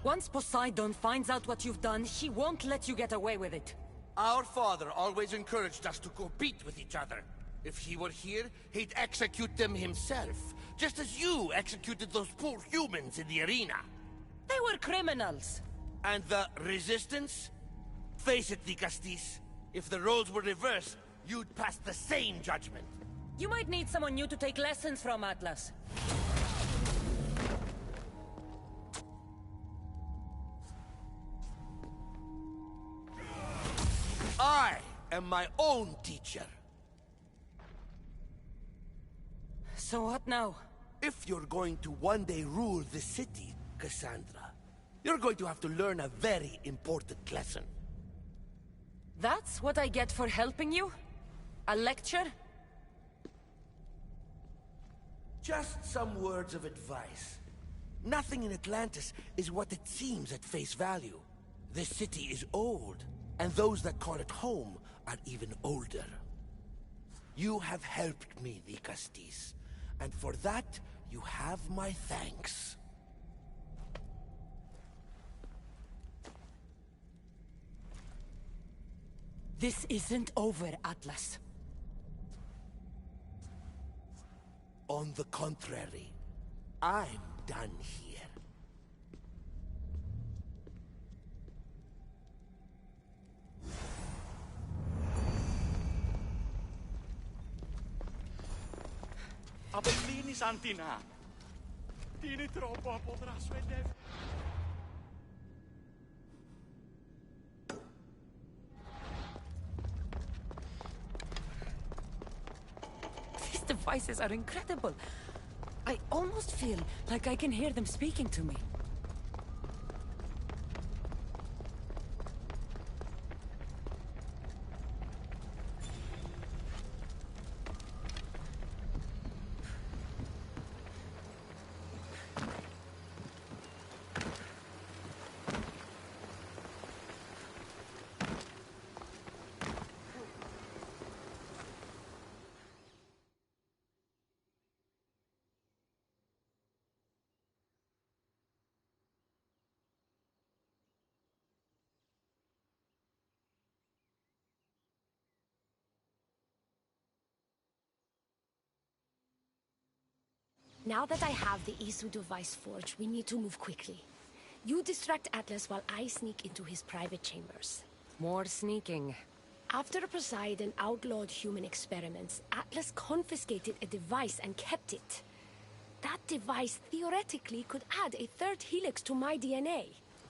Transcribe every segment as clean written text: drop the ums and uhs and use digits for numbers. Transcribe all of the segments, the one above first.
Once Poseidon finds out what you've done, he won't let you get away with it. Our father always encouraged us to compete with each other. If he were here, he'd execute them himself, just as you executed those poor humans in the arena. They were criminals. And the resistance? Face it, Dicastis. If the roles were reversed, you'd pass the same judgment. You might need someone new to take lessons from, Atlas. I am my own teacher. So what now? If you're going to one day rule the city, Cassandra, you're going to have to learn a very important lesson. That's what I get for helping you? A lecture? Just some words of advice. Nothing in Atlantis is what it seems at face value. The city is old, and those that call it home are even older. You have helped me, Dicastis, and for that, you have my thanks. This isn't over, Atlas. On the contrary, I'm done here. Abellini Santina. Tieni troppo potrà svegliare. These devices are incredible. I almost feel like I can hear them speaking to me. Now that I have the ASO device forged, we need to move quickly. You distract Atlas while I sneak into his private chambers. More sneaking. After Poseidon outlawed human experiments, Atlas confiscated a device and kept it. That device theoretically could add a third helix to my DNA.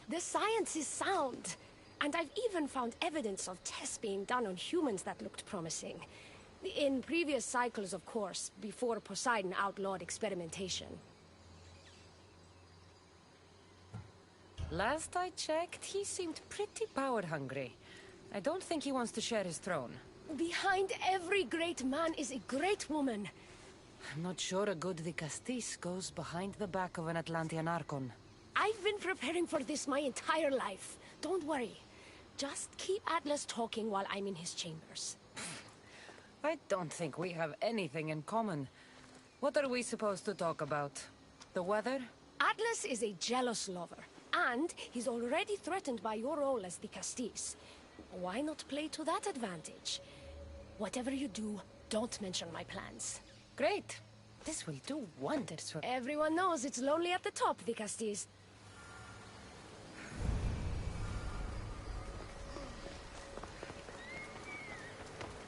The science is sound, and I've even found evidence of tests being done on humans that looked promising. In previous cycles, of course, before Poseidon outlawed experimentation. Last I checked, he seemed pretty power-hungry. I don't think he wants to share his throne. Behind every great man is a great woman. I'm not sure a good Dicastis goes behind the back of an Atlantean Archon. I've been preparing for this my entire life. Don't worry. Just keep Atlas talking while I'm in his chambers. I don't think we have anything in common. What are we supposed to talk about? The weather? Atlas is a jealous lover, and he's already threatened by your role as Dicastis. Why not play to that advantage? Whatever you do, don't mention my plans. Great. This will do wonders for... Everyone knows it's lonely at the top, Dicastis.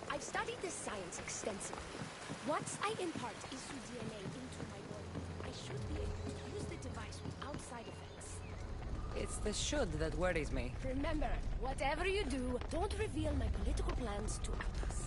I've studied this science extensively. Once I impart ASO DNA into my body, I should be able to use the device without side effects. It's the should that worries me. Remember, whatever you do, don't reveal my political plans to Atlas.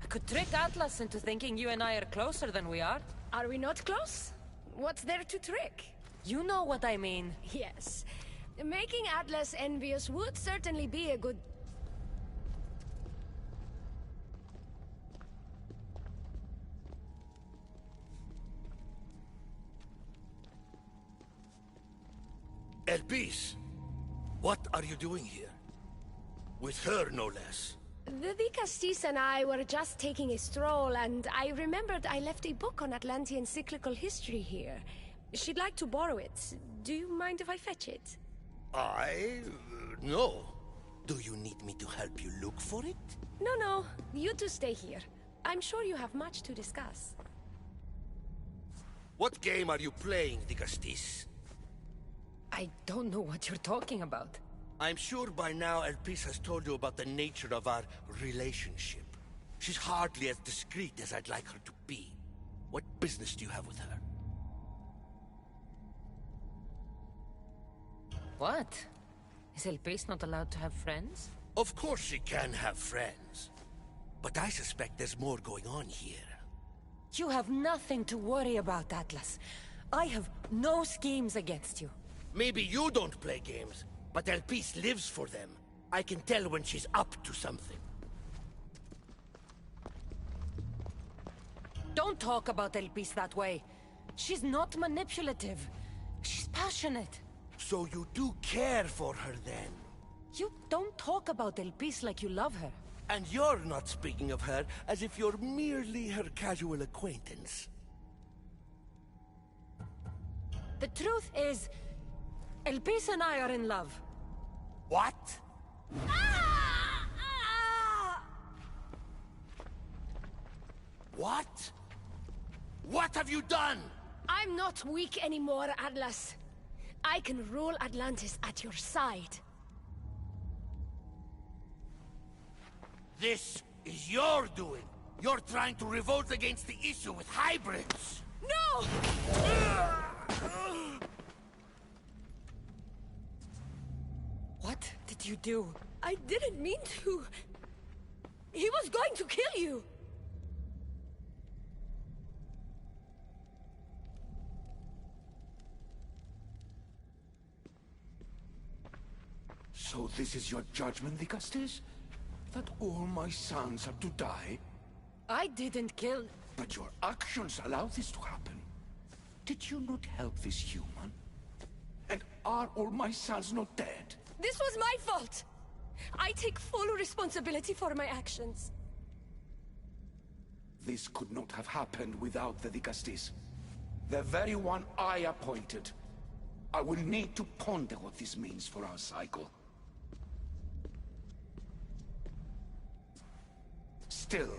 I could trick Atlas into thinking you and I are closer than we are. Are we not close? What's there to trick? You know what I mean. Yes. Making Atlas envious would certainly be a good Elpis, what are you doing here? With her, no less. The Vicastis and I were just taking a stroll, and I remembered I left a book on Atlantean cyclical history here. She'd like to borrow it. Do you mind if I fetch it? No. Do you need me to help you look for it? No. You two stay here. I'm sure you have much to discuss. What game are you playing, Vicastis? I don't know what you're talking about. I'm sure by now Elpis has told you about the nature of our relationship. She's hardly as discreet as I'd like her to be. What business do you have with her? What? Is Elpis not allowed to have friends? Of course she can have friends. But I suspect there's more going on here. You have nothing to worry about, Atlas. I have no schemes against you. Maybe you don't play games, but Elpis lives for them. I can tell when she's up to something. Don't talk about Elpis that way. She's not manipulative. She's passionate. So you do care for her then? You don't talk about Elpis like you love her. And you're not speaking of her as if you're merely her casual acquaintance. The truth is, Elpis and I are in love. What? What? What have you done? I'm not weak anymore, Atlas. I can rule Atlantis at your side. This is your doing. You're trying to revolt against the issue with hybrids. No! What did you do? I didn't mean to. He was going to kill you. So this is your judgment, Vicastis? That all my sons have to die? I didn't kill... But your actions allow this to happen. Did you not help this human? And are all my sons not dead? This was my fault. I take full responsibility for my actions. This could not have happened without the Vicastis. The very one I appointed. I will need to ponder what this means for our cycle. Still,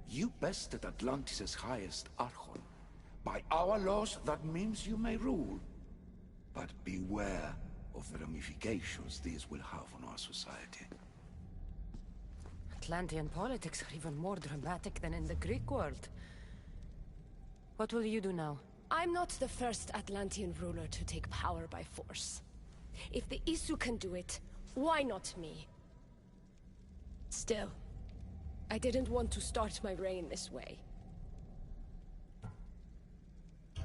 you bested Atlantis' highest Archon. By our laws, that means you may rule. But beware of the ramifications these will have on our society. Atlantean politics are even more dramatic than in the Greek world. What will you do now? I'm not the first Atlantean ruler to take power by force. If the Isu can do it, why not me? Still, I didn't want to start my reign this way.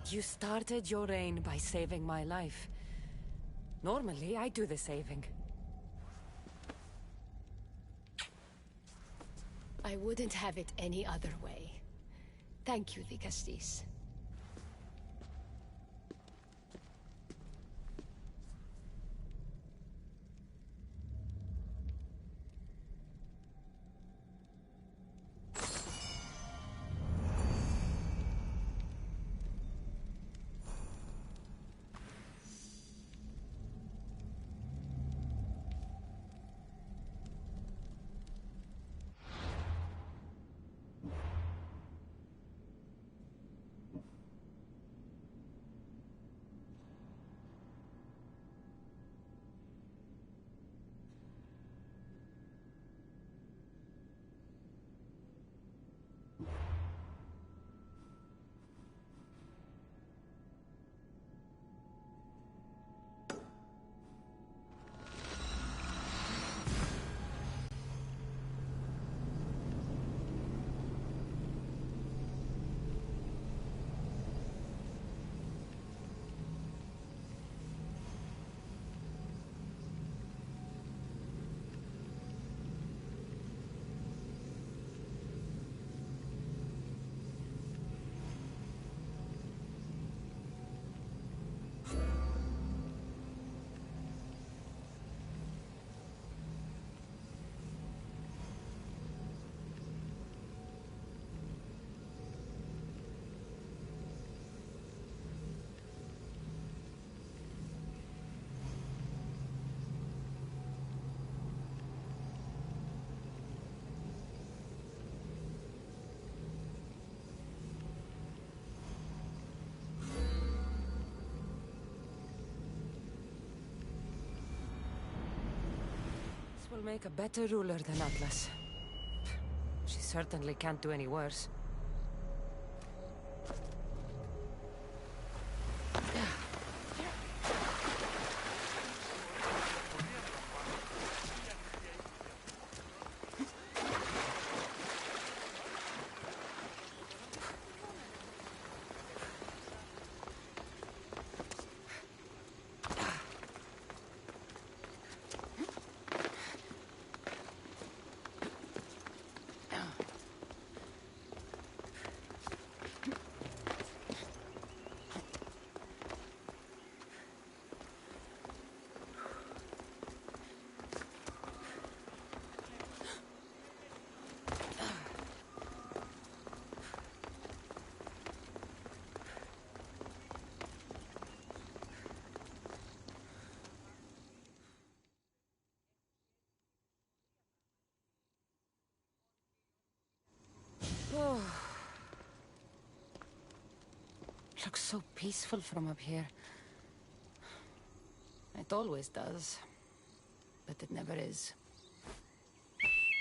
You started your reign by saving my life. Normally, I do the saving. I wouldn't have it any other way. Thank you, Vicastis. will make a better ruler than Atlas. She certainly can't do any worse. Oh. Looks so peaceful from up here. It always does. But it never is.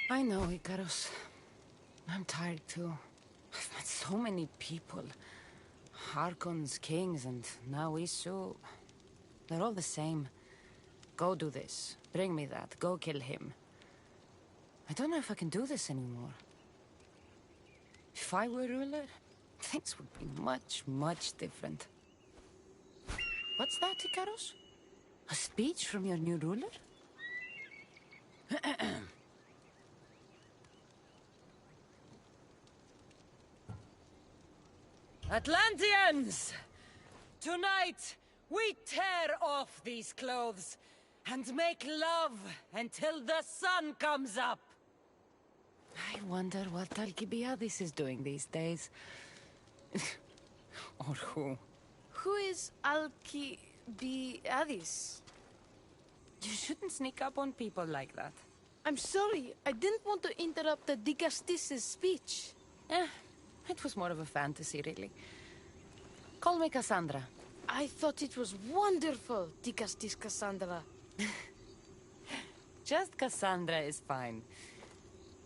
I know, Icarus. I'm tired too. I've met so many people. Archons, kings, and now Isu. They're all the same. Go do this. Bring me that. Go kill him. I don't know if I can do this anymore. If I were ruler, things would be much, much different. What's that, Icarus? A speech from your new ruler? Atlanteans! Tonight, we tear off these clothes and make love until the sun comes up. I wonder what Alcibiades is doing these days. Or who? Who is Alcibiades? You shouldn't sneak up on people like that. I'm sorry, I didn't want to interrupt the Dicastis' speech. It was more of a fantasy, really. Call me Cassandra. I thought it was wonderful, Dicastis Cassandra. Just Cassandra is fine.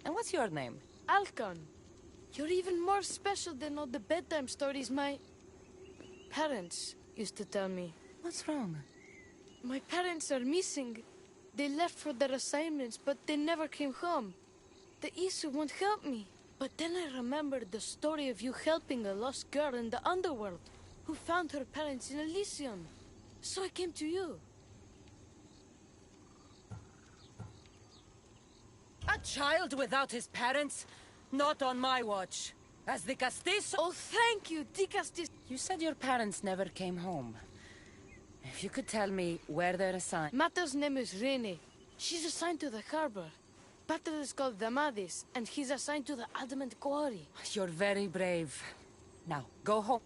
And what's your name? Alcon. You're even more special than all the bedtime stories my parents used to tell me. What's wrong? My parents are missing. They left for their assignments, but they never came home. The Isu won't help me. But then I remembered the story of you helping a lost girl in the underworld, who found her parents in Elysium. So I came to you. A child without his parents? Not on my watch. As the Castizo... Oh, thank you, Dicastis. You said your parents never came home. If you could tell me where they're assigned... Mata's name is Rene. She's assigned to the harbor. Pater is called Damadis, and he's assigned to the Adamant Quarry. You're very brave. Now, go home.